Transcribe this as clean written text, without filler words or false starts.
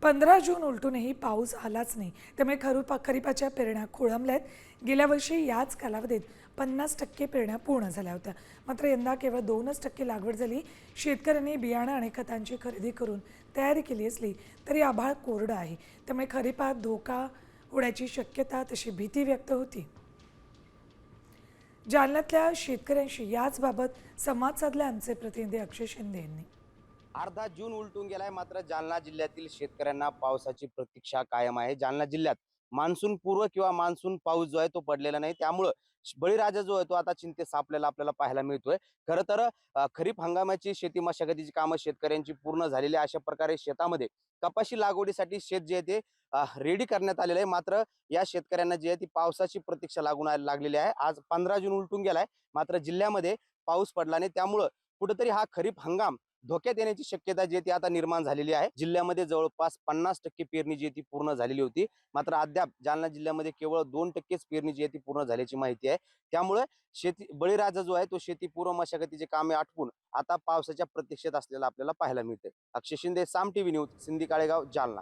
15 जून उलटूनही पाऊस आलाच नाही. त्यामुळे खरीपाच्या पेरण्या खोळंबल्यात. गेल्या वर्षी याच कालावधीत 50% पेरण्या पूर्ण झाल्या होत्या. मात्र यंदा केवळ 2% लागवड झाली. शेतकऱ्यांनी बियाणं आणि खतांची खरेदी करून तयारी केली असली तरी आभाळ कोरडं आहे. त्यामुळे खरीपात धोका होण्याची शक्यता, तशी भीती व्यक्त होती. जालन्यातल्या शेतकऱ्यांशी याचबाबत संवाद साधला आमचे प्रतिनिधी अक्षय शिंदे यांनी. अर्धा जून उलटून गेलाय, मात्र जालना जिल्ह्यातील शेतकऱ्यांना पावसाची प्रतीक्षा कायम आहे. जालना जिल्ह्यात मान्सून पूर्व किंवा मान्सून पाऊस जो आहे तो पडलेला नाही, त्यामुळं बळीराजा जो आहे तो आता चिंतेत सापलेला आपल्याला पाहायला मिळतोय. खरं तर खरीप हंगामाची शेती मशागतीची कामं शेतकऱ्यांची पूर्ण झालेली आहे. अशा प्रकारे शेतामध्ये कपाशी लागवडीसाठी शेत जे आहे ते रेडी करण्यात आलेलं आहे. मात्र या शेतकऱ्यांना जी आहे ती पावसाची प्रतीक्षा लागलेली आहे. आज 15 जून उलटून गेलाय, मात्र जिल्ह्यामध्ये पाऊस पडला नाही, त्यामुळं कुठेतरी हा खरीप हंगाम धोक्यात येण्याची शक्यता जी आहे ती आता निर्माण झालेली आहे. जिल्ह्यामध्ये जवळपास 50% पेरणी जी आहे ती पूर्ण झालेली होती. मात्र अद्याप जालना जिल्ह्यामध्ये केवळ 2%च पेरणी जी आहे ती पूर्ण झाल्याची माहिती आहे. त्यामुळे शेती बळीराजा जो आहे तो शेती पूर्व मशागतीचे कामे आटपून आता पावसाच्या प्रतीक्षेत असलेला आपल्याला पाहायला मिळते. अक्षय शिंदे, साम टीव्ही न्यूज, सिंदी काळेगाव, जालना.